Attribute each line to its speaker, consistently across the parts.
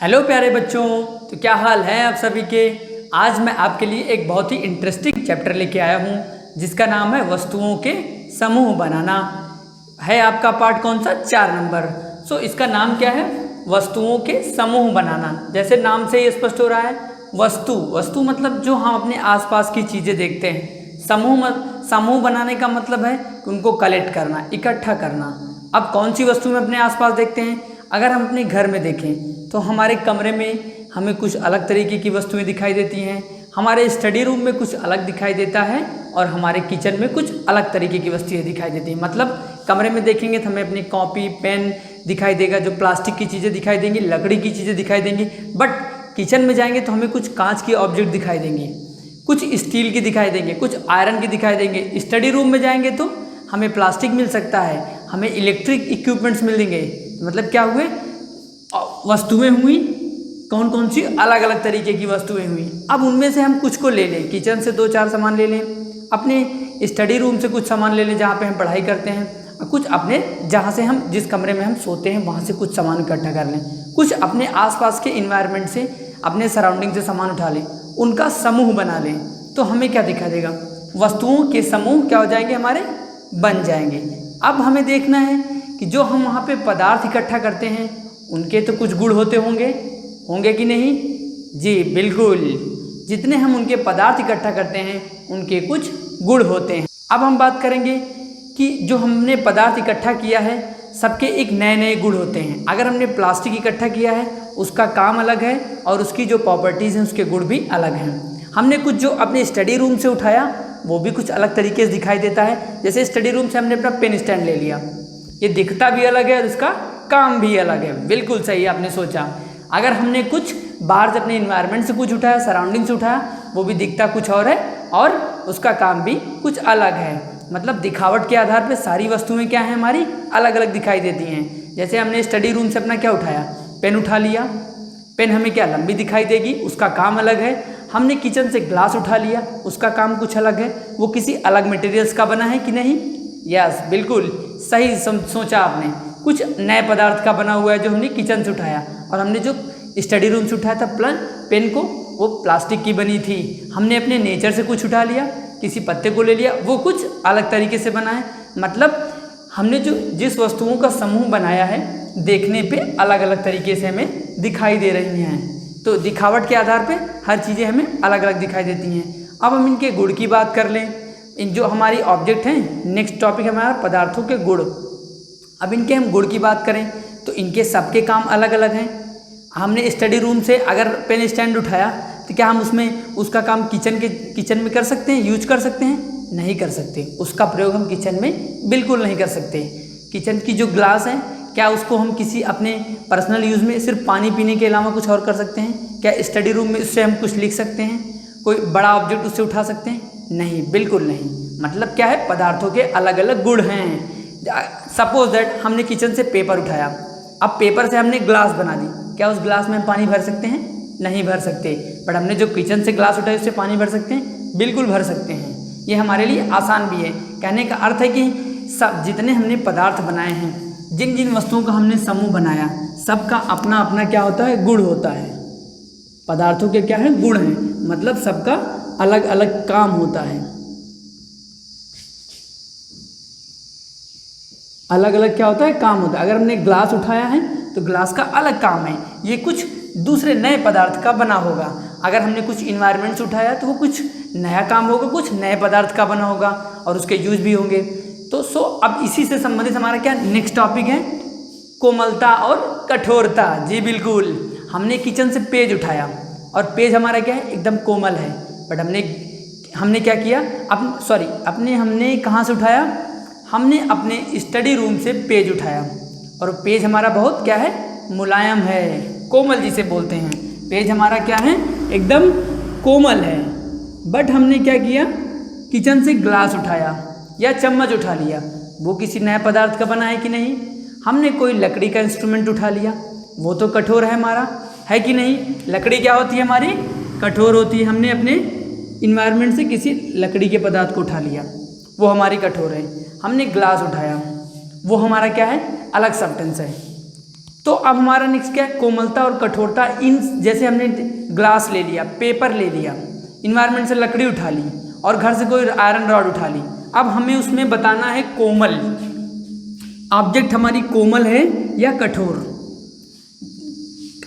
Speaker 1: Hello प्यारे बच्चों, तो क्या हाल है आप सभी के। आज मैं आपके लिए एक बहुत ही इंटरेस्टिंग चैप्टर लेके आया हूँ जिसका नाम है वस्तुओं के समूह बनाना। है आपका पार्ट कौन सा, 4 नंबर। इसका नाम क्या है, वस्तुओं के समूह बनाना। जैसे नाम से ही स्पष्ट हो रहा है, वस्तु मतलब जो हम अपने आसपास की चीज़ें देखते हैं। समूह बनाने का मतलब है कि उनको कलेक्ट करना, इकट्ठा करना। अब कौन सी वस्तु में अपने आसपास देखते हैं, अगर हम अपने घर में देखें तो हमारे कमरे में हमें कुछ अलग तरीके की वस्तुएं दिखाई देती हैं, हमारे स्टडी रूम में कुछ अलग दिखाई देता है और हमारे किचन में कुछ अलग तरीके की वस्तुएं दिखाई देती हैं। मतलब कमरे में देखेंगे तो हमें अपनी कॉपी पेन दिखाई देगा, जो प्लास्टिक की चीज़ें दिखाई देंगी, लकड़ी की चीज़ें दिखाई देंगी। बट किचन में जाएंगे तो हमें कुछ कांच की ऑब्जेक्ट दिखाई देंगी, कुछ स्टील की दिखाई देंगे, कुछ आयरन की दिखाई देंगे। स्टडी रूम में जाएंगे तो हमें प्लास्टिक मिल सकता है, हमें इलेक्ट्रिक इक्विपमेंट्स मिलेंगे। मतलब क्या हुए, वस्तुएं हुई कौन कौन सी, अलग अलग तरीके की वस्तुएं हुई। अब उनमें से हम कुछ को ले लें, किचन से 2-4 सामान ले लें, अपने स्टडी रूम से कुछ सामान ले लें जहाँ पे हम पढ़ाई करते हैं, और कुछ अपने जहाँ से हम जिस कमरे में हम सोते हैं वहाँ से कुछ सामान इकट्ठा कर लें, कुछ अपने आसपास के इन्वायरमेंट से, अपने सराउंडिंग से सामान उठा लें, उनका समूह बना लें। तो हमें क्या दिखा देगा, वस्तुओं के समूह क्या हो जाएंगे, हमारे बन जाएंगे। अब हमें देखना है कि जो हम वहाँ पे पदार्थ इकट्ठा करते हैं उनके तो कुछ गुण होते होंगे कि नहीं। जी बिल्कुल, जितने हम उनके पदार्थ इकट्ठा करते हैं उनके कुछ गुण होते हैं। अब हम बात करेंगे कि जो हमने पदार्थ इकट्ठा किया है सबके एक नए नए गुण होते हैं। अगर हमने प्लास्टिक इकट्ठा किया है उसका काम अलग है और उसकी जो प्रॉपर्टीज़ हैं उसके गुण भी अलग हैं। हमने कुछ जो अपने स्टडी रूम से उठाया वो भी कुछ अलग तरीके से दिखाई देता है। जैसे स्टडी रूम से हमने अपना पेन स्टैंड ले लिया, ये दिखता भी अलग है और इसका काम भी अलग है। बिल्कुल सही आपने सोचा। अगर हमने कुछ बाहर से अपने इन्वायरमेंट से कुछ उठाया, सराउंडिंग से उठाया, वो भी दिखता कुछ और है और उसका काम भी कुछ अलग है। मतलब दिखावट के आधार पर सारी वस्तुएं क्या हैं, हमारी अलग अलग दिखाई देती हैं। जैसे हमने स्टडी रूम से अपना क्या उठाया, पेन उठा लिया, पेन हमें क्या लंबी दिखाई देगी, उसका काम अलग है। हमने किचन से ग्लास उठा लिया, उसका काम कुछ अलग है, वो किसी अलग मटेरियल्स का बना है कि नहीं। यस बिल्कुल सही सोचा आपने, कुछ नए पदार्थ का बना हुआ है जो हमने किचन से उठाया। और हमने जो स्टडी रूम से उठाया था पेन को, वो प्लास्टिक की बनी थी। हमने अपने नेचर से कुछ उठा लिया, किसी पत्ते को ले लिया, वो कुछ अलग तरीके से बना है। मतलब हमने जिस वस्तुओं का समूह बनाया है देखने पे अलग अलग तरीके से हमें दिखाई दे रही हैं। तो दिखावट के आधार पे हर चीज़ें हमें अलग अलग दिखाई देती हैं। अब हम इनके गुण की बात कर लें। इन जो हमारी ऑब्जेक्ट हैं, नेक्स्ट टॉपिक हमारा पदार्थों के गुण। अब इनके हम गुण की बात करें तो इनके सबके काम अलग अलग हैं। हमने स्टडी रूम से अगर पेन स्टैंड उठाया तो क्या हम उसमें उसका काम किचन में कर सकते हैं, यूज कर सकते हैं? नहीं कर सकते। उसका प्रयोग हम किचन में बिल्कुल नहीं कर सकते। किचन की जो ग्लास है, क्या उसको हम किसी अपने पर्सनल यूज़ में सिर्फ पानी पीने के अलावा कुछ और कर सकते हैं? क्या स्टडी रूम में उससे हम कुछ लिख सकते हैं, कोई बड़ा ऑब्जेक्ट उससे उठा सकते हैं? नहीं, बिल्कुल नहीं। मतलब क्या है, पदार्थों के अलग अलग गुण हैं। सपोज दैट हमने किचन से पेपर उठाया, अब पेपर से हमने ग्लास बना दी, क्या उस ग्लास में हम पानी भर सकते हैं? नहीं भर सकते। बट हमने जो किचन से ग्लास उठाई उससे पानी भर सकते हैं? बिल्कुल भर सकते हैं। ये हमारे लिए आसान भी है। कहने का अर्थ है कि सब जितने हमने पदार्थ बनाए हैं, जिन जिन वस्तुओं का हमने समूह बनाया, सबका अपना अपना क्या होता है, गुण होता है। पदार्थों के क्या है, गुण हैं। मतलब सबका अलग अलग काम होता है, अलग अलग क्या होता है, काम होता है। अगर हमने ग्लास उठाया है तो ग्लास का अलग काम है, ये कुछ दूसरे नए पदार्थ का बना होगा। अगर हमने कुछ इन्वायरमेंट से उठाया तो वो कुछ नया काम होगा, कुछ नए पदार्थ का बना होगा और उसके यूज भी होंगे। तो अब इसी से संबंधित हमारा क्या नेक्स्ट टॉपिक है, कोमलता और कठोरता। जी बिल्कुल, हमने किचन से पेज उठाया और पेज हमारा क्या है, एकदम कोमल है। बट हमने क्या किया, हमने कहाँ से उठाया, हमने अपने स्टडी रूम से पेज उठाया और पेज हमारा बहुत क्या है, मुलायम है, कोमल जिसे बोलते हैं। पेज हमारा क्या है, एकदम कोमल है। बट हमने क्या किया, किचन से ग्लास उठाया या चम्मच उठा लिया, वो किसी नए पदार्थ का बना है कि नहीं। हमने कोई लकड़ी का इंस्ट्रूमेंट उठा लिया, वो तो कठोर है हमारा, है कि नहीं। लकड़ी क्या होती है हमारी, कठोर होती है। हमने अपने इन्वायरमेंट से किसी लकड़ी के पदार्थ को उठा लिया, वो हमारी कठोर है। हमने ग्लास उठाया, वो हमारा क्या है, अलग सब्सटेंस है। तो अब हमारा नेक्स्ट क्या है, कोमलता और कठोरता। इन जैसे हमने ग्लास ले लिया, पेपर ले लिया, इन्वायरमेंट से लकड़ी उठा ली और घर से कोई आयरन रॉड उठा ली, अब हमें उसमें बताना है कोमल, ऑब्जेक्ट हमारी कोमल है या कठोर।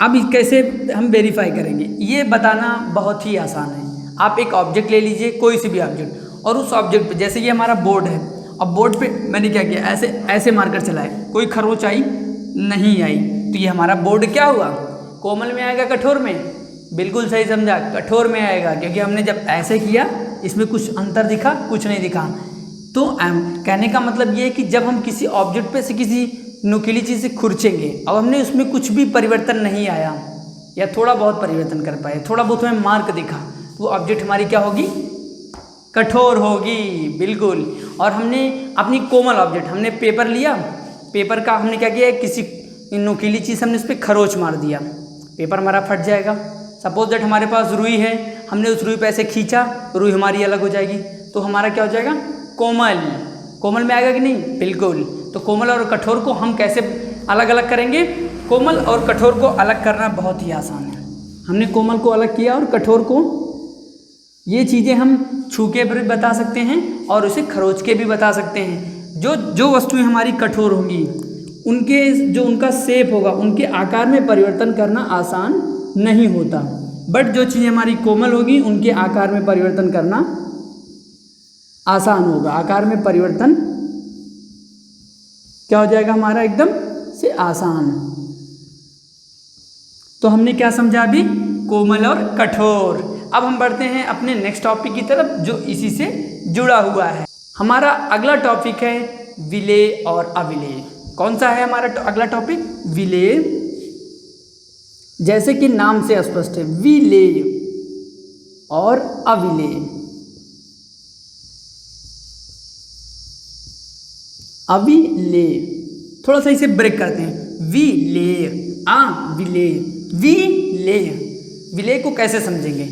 Speaker 1: अब कैसे हम वेरीफाई करेंगे, ये बताना बहुत ही आसान है। आप एक ऑब्जेक्ट ले लीजिए, कोई सी भी ऑब्जेक्ट, और उस ऑब्जेक्ट पे, जैसे ये हमारा बोर्ड है, अब बोर्ड पे मैंने क्या किया, ऐसे ऐसे मार्कर चलाए, कोई खरोच आई नहीं आई, तो ये हमारा बोर्ड क्या हुआ, कोमल में आएगा कठोर में? बिल्कुल सही समझा, कठोर में आएगा, क्योंकि हमने जब ऐसे किया इसमें कुछ अंतर दिखा, कुछ नहीं दिखा। तो कहने का मतलब ये है कि जब हम किसी ऑब्जेक्ट पे से किसी नुकीली चीज़ से खुरचेंगे, अब हमने उसमें कुछ भी परिवर्तन नहीं आया या थोड़ा बहुत परिवर्तन कर पाए, थोड़ा बहुत हमें मार्क दिखा, तो वो ऑब्जेक्ट हमारी क्या होगी, कठोर होगी। बिल्कुल। और हमने अपनी कोमल ऑब्जेक्ट, हमने पेपर लिया, पेपर का हमने क्या किया, किसी नुकीली चीज़ हमने उस पर खरोच मार दिया, पेपर हमारा फट जाएगा। सपोज दैट हमारे पास रुई है, हमने उस रुई पे ऐसे खींचा, रुई हमारी अलग हो जाएगी, तो हमारा क्या हो जाएगा, कोमल। कोमल में आएगा कि नहीं? बिल्कुल। तो कोमल और कठोर को हम कैसे अलग अलग करेंगे? कोमल और कठोर को अलग करना बहुत ही आसान है। हमने कोमल को अलग किया और कठोर को, ये चीज़ें हम छू के भी बता सकते हैं और उसे खरोच के भी बता सकते हैं। जो वस्तुएं हमारी कठोर होंगी, उनके जो उनका शेप होगा, उनके आकार में परिवर्तन करना आसान नहीं होता, बट जो चीज़ें हमारी कोमल होगी उनके आकार में परिवर्तन करना आसान होगा। आकार में परिवर्तन क्या हो जाएगा हमारा, एकदम से आसान। तो हमने क्या समझा अभी, कोमल और कठोर। अब हम बढ़ते हैं अपने नेक्स्ट टॉपिक की तरफ, जो इसी से जुड़ा हुआ है। हमारा अगला टॉपिक है विलेय और अविलेय। कौन सा है हमारा अगला टॉपिक? विलेय। जैसे कि नाम से स्पष्ट है, विलेय और अविलेय। अविलेय, थोड़ा सा इसे ब्रेक करते हैं। विलेय, विलेय, विलेय। विलेय को कैसे समझेंगे?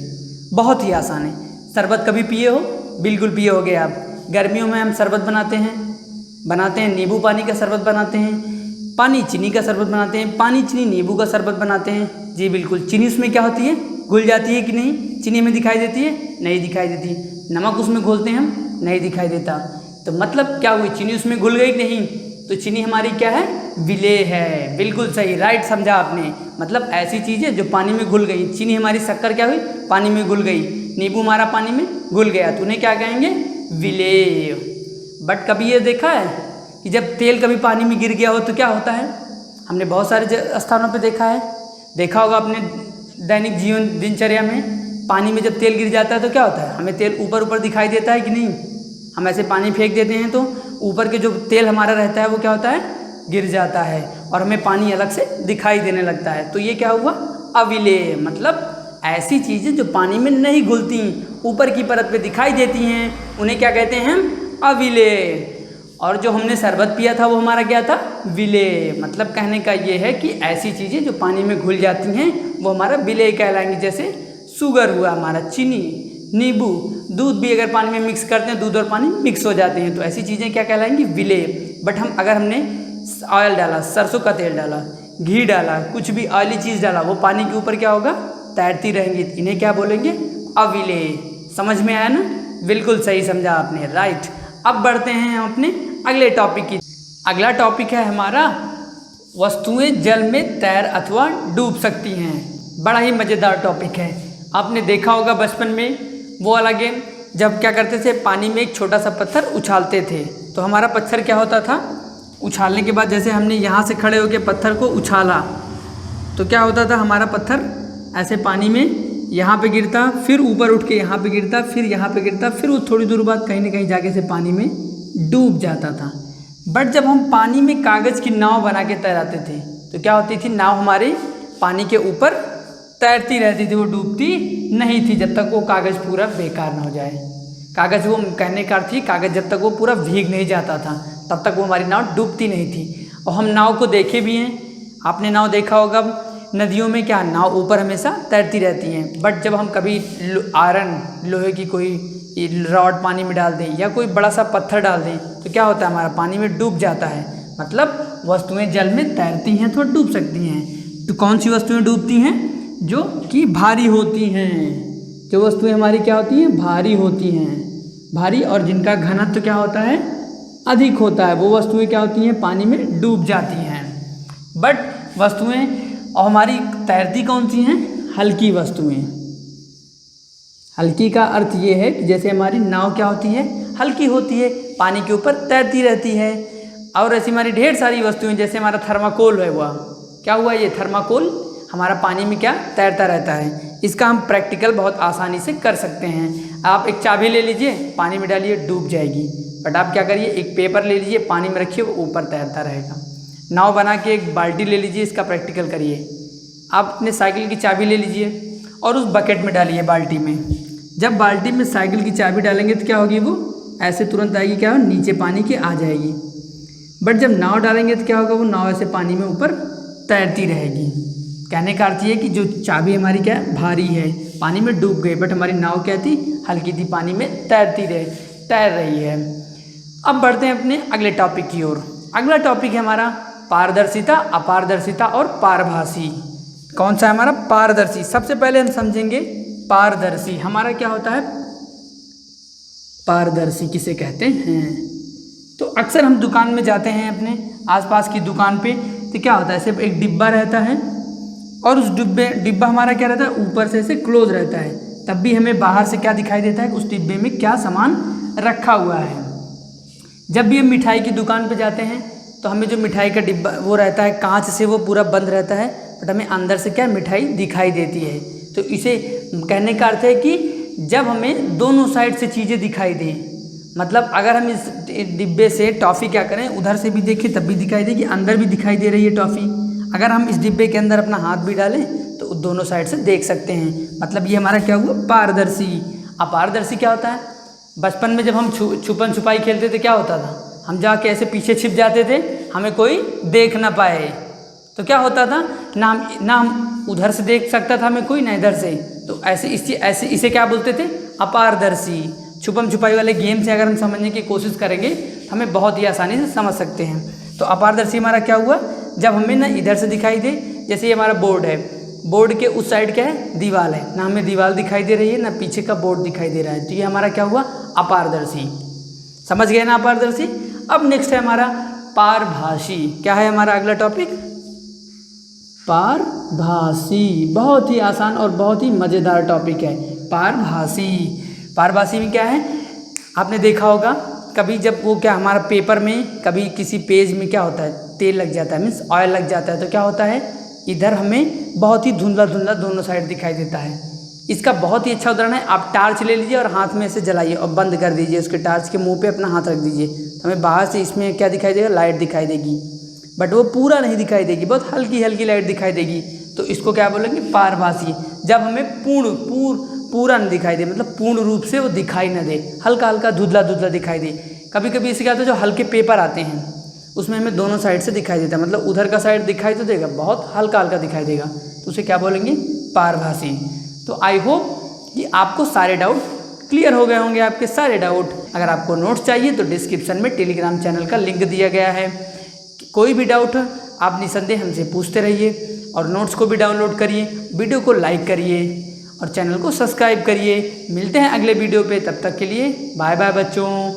Speaker 1: बहुत ही आसान है। शरबत कभी पिए हो? बिल्कुल पिए होगे आप। गर्मियों में हम शरबत बनाते हैं, नींबू पानी का शरबत बनाते हैं, पानी चीनी का शरबत बनाते हैं, पानी चीनी नींबू का शरबत बनाते हैं। जी बिल्कुल। चीनी उसमें क्या होती है, घुल जाती है कि नहीं? चीनी में दिखाई देती है? नहीं दिखाई देती। नमक उसमें घोलते हैं हम, नहीं दिखाई देता। तो मतलब क्या हुई, चीनी उसमें घुल गई कि नहीं? तो चीनी हमारी क्या है, विलेय है। बिल्कुल सही, राइट समझा आपने। मतलब ऐसी चीज़ है जो पानी में घुल गई। चीनी हमारी शक्कर क्या हुई, पानी में घुल गई। नींबू हमारा पानी में घुल गया, तो उन्हें क्या कहेंगे, विलेय। बट कभी ये देखा है कि जब तेल कभी पानी में गिर गया हो तो क्या होता है? हमने बहुत सारे स्थानों पे देखा होगा अपने दैनिक जीवन दिनचर्या में। पानी में जब तेल गिर जाता है तो क्या होता है, हमें तेल ऊपर ऊपर दिखाई देता है कि नहीं? हम ऐसे पानी फेंक देते हैं तो ऊपर के जो तेल हमारा रहता है वो क्या होता है, गिर जाता है और हमें पानी अलग से दिखाई देने लगता है। तो ये क्या हुआ, अविलेय। मतलब ऐसी चीज़ें जो पानी में नहीं घुलती, ऊपर की परत पे दिखाई देती हैं, उन्हें क्या कहते हैं हम, अविलेय। और जो हमने शरबत पिया था वो हमारा क्या था, विलेय। मतलब कहने का ये है कि ऐसी चीज़ें जो पानी में घुल जाती हैं वो हमारा विलेय कहलाएंगी। जैसे शुगर हुआ हमारा, चीनी, नींबू, दूध भी अगर पानी में मिक्स करते हैं, दूध और पानी मिक्स हो जाते हैं, तो ऐसी चीज़ें क्या कहलाएंगी, विलेय। बट अगर हमने ऑयल डाला, सरसों का तेल डाला, घी डाला, कुछ भी ऑयली चीज़ डाला, वो पानी के ऊपर क्या होगा, तैरती रहेंगी। इन्हें क्या बोलेंगे, अविलेय। समझ में आया ना? बिल्कुल सही समझा आपने, राइट। अब बढ़ते हैं हम अपने अगले टॉपिक की। अगला टॉपिक है हमारा, वस्तुएं जल में तैर अथवा डूब सकती हैं। बड़ा ही मज़ेदार टॉपिक है। आपने देखा होगा बचपन में वो वाला गेम, जब क्या करते थे, पानी में एक छोटा सा पत्थर उछालते थे, तो हमारा पत्थर क्या होता था, उछालने के बाद जैसे हमने यहाँ से खड़े होकर पत्थर को उछाला तो क्या होता था, हमारा पत्थर ऐसे पानी में यहाँ पे गिरता, फिर ऊपर उठ के यहाँ पे गिरता, फिर यहाँ पे गिरता, फिर वो थोड़ी दूर बाद कहीं ना कहीं जाके से पानी में डूब जाता था। बट जब हम पानी में कागज़ की नाव बना के तैराते थे तो क्या होती थी, नाव हमारी पानी के ऊपर तैरती रहती थी, वो डूबती नहीं थी जब तक वो कागज़ पूरा बेकार ना हो जाए। कागज़, वो कहने का अर्थ थी, कागज़ जब तक वो पूरा भीग नहीं जाता था तब तक वो हमारी नाव डूबती नहीं थी। और हम नाव को देखे भी हैं, आपने नाव देखा होगा नदियों में, क्या नाव ऊपर हमेशा तैरती रहती हैं। बट जब हम कभी आयरन, लोहे की कोई रॉड पानी में डाल दें या कोई बड़ा सा पत्थर डाल दें तो क्या होता है, हमारा पानी में डूब जाता है। मतलब वस्तुएं जल में तैरती हैं तो डूब सकती हैं। तो कौन सी वस्तुएं डूबती हैं? जो कि भारी होती हैं। जो वस्तुएं हमारी क्या होती हैं? भारी होती हैं। भारी और जिनका घनत्व क्या होता है? अधिक होता है, वो वस्तुएं क्या होती हैं? पानी में डूब जाती हैं। बट वस्तुएं और हमारी तैरती कौन सी हैं? हल्की वस्तुएं। हल्की का अर्थ ये है कि जैसे हमारी नाव क्या होती है? हल्की होती है, पानी के ऊपर तैरती रहती है। और ऐसी हमारी ढेर सारी वस्तुएं, जैसे हमारा थर्माकोल है, वह क्या हुआ? ये थर्माकोल हमारा पानी में क्या तैरता रहता है। इसका हम प्रैक्टिकल बहुत आसानी से कर सकते हैं। आप एक चाबी ले लीजिए, पानी में डालिए, डूब जाएगी। बट आप क्या करिए, एक पेपर ले लीजिए, पानी में रखिए, वो ऊपर तैरता रहेगा। नाव बना के एक बाल्टी ले लीजिए, इसका प्रैक्टिकल करिए। आप अपने साइकिल की चाबी ले लीजिए और उस बकेट में डालिए, बाल्टी में। जब बाल्टी में साइकिल की चाबी डालेंगे तो क्या होगी? वो ऐसे तुरंत आएगी, क्या हो? नीचे पानी के आ जाएगी। बट जब नाव डालेंगे तो क्या होगा? वो नाव ऐसे पानी में ऊपर तैरती रहेगी। कहने का अर्थ ये है कि जो चाबी हमारी क्या है? भारी है, पानी में डूब गई, बट हमारी नाव क्या थी? हल्की थी, पानी में तैर रही है। अब बढ़ते हैं अपने अगले टॉपिक की ओर। अगला टॉपिक है हमारा पारदर्शिता, अपारदर्शिता और पारभासी। कौन सा है हमारा? पारदर्शी। सबसे पहले हम समझेंगे पारदर्शी हमारा क्या होता है? पारदर्शी किसे कहते हैं? तो अक्सर हम दुकान में जाते हैं, अपने आसपास की दुकान पे, तो क्या होता है? सिर्फ एक डिब्बा रहता है और उस डिब्बा हमारा क्या रहता है? ऊपर से ऐसे क्लोज रहता है। तब भी हमें बाहर से क्या दिखाई देता है? उस डिब्बे में क्या सामान रखा हुआ है। जब भी हम मिठाई की दुकान पे जाते हैं तो हमें जो मिठाई का डिब्बा वो रहता है, कांच से वो पूरा बंद रहता है, बट हमें अंदर से क्या मिठाई दिखाई देती है। तो इसे कहने का अर्थ है कि जब हमें दोनों साइड से चीज़ें दिखाई दें, मतलब अगर हम इस डिब्बे से टॉफ़ी क्या करें, उधर से भी देखें तब भी दिखाई देगी, अंदर भी दिखाई दे रही है टॉफ़ी। अगर हम इस डिब्बे के अंदर अपना हाथ भी डालें तो दोनों साइड से देख सकते हैं। मतलब ये हमारा क्या हुआ? पारदर्शी। अपारदर्शी क्या होता है? बचपन में जब हम छुपन छुपाई खेलते थे, क्या होता था? हम जाके ऐसे पीछे छिप जाते थे, हमें कोई देख ना पाए। तो क्या होता था? ना हम उधर से देख सकता था हमें कोई, ना इधर से। तो ऐसे इसे क्या बोलते थे? अपारदर्शी। छुपम छुपाई वाले गेम से अगर हम समझने की कोशिश करेंगे हमें बहुत ही आसानी से समझ सकते हैं। तो अपारदर्शी हमारा क्या हुआ? जब हमें ना इधर से दिखाई दे, जैसे ये हमारा बोर्ड है, बोर्ड के उस साइड क्या है? दीवार है, ना हमें दीवार दिखाई दे रही है, ना पीछे का बोर्ड दिखाई दे रहा है। तो ये हमारा क्या हुआ? अपारदर्शी। समझ गए ना अपारदर्शी? अब नेक्स्ट है हमारा पारभासी। क्या है हमारा अगला टॉपिक? पारभासी। बहुत ही आसान और बहुत ही मज़ेदार टॉपिक है पारभासी। पारभासी में क्या है? आपने देखा होगा कभी, जब वो क्या हमारा पेपर में कभी किसी पेज में क्या होता है? तेल लग जाता है, मीन्स ऑयल लग जाता है, तो क्या होता है? इधर हमें बहुत ही धुंधला धुंधला दोनों साइड दिखाई देता है। इसका बहुत ही अच्छा उदाहरण है, आप टार्च ले लीजिए और हाथ में से जलाइए और बंद कर दीजिए, उसके टार्च के मुंह पे अपना हाथ रख दीजिए, तो हमें बाहर से इसमें क्या दिखाई देगा? लाइट दिखाई देगी, बट वो पूरा नहीं दिखाई देगी, बहुत हल्की हल्की लाइट दिखाई देगी। तो इसको क्या बोलेंगे? पारभासी। जब हमें पूरा नहीं दिखाई दे, मतलब पूर्ण रूप से वो दिखाई न दे, हल्का हल्का धुंधला धुंधला दिखाई दे। कभी कभी इसे क्या होता है? जो हल्के पेपर आते हैं उसमें हमें दोनों साइड से दिखाई देता है, मतलब उधर का साइड दिखाई तो देगा, बहुत हल्का हल्का दिखाई देगा, तो उसे क्या बोलेंगे? पारभासी। तो आई होप कि आपको सारे डाउट क्लियर हो गए होंगे, आपके सारे डाउट। अगर आपको नोट्स चाहिए तो डिस्क्रिप्शन में टेलीग्राम चैनल का लिंक दिया गया है। कोई भी डाउट आप निसंदेह हमसे पूछते रहिए और नोट्स को भी डाउनलोड करिए, वीडियो को लाइक करिए और चैनल को सब्सक्राइब करिए। मिलते हैं अगले वीडियो पे, तब तक के लिए बाय बाय बच्चों।